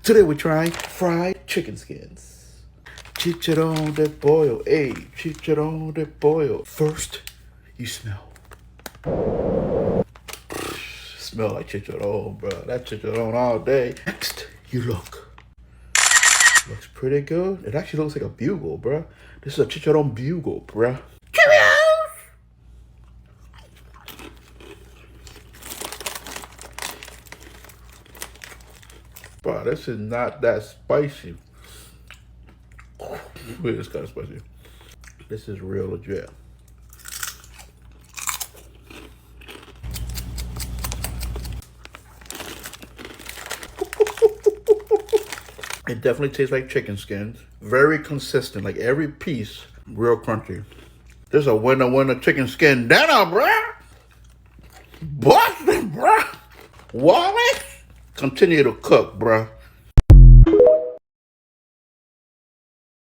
Today we're trying fried chicken skins. Chicharron de pollo, hey, chicharron de pollo. First, you smell. Smell like chicharron, bro. That chicharron all day. Next, you look. Looks pretty good. It actually looks like a bugle, bro. This is a chicharron bugle, bro. Cheerios! Bro, this is not that spicy. Wait, it's kind of spicy. This is real legit. It definitely tastes like chicken skins. Very consistent, like every piece, real crunchy. This is a winner chicken skin dinner, bruh. Boston, bruh. Wallace, continue to cook, bruh.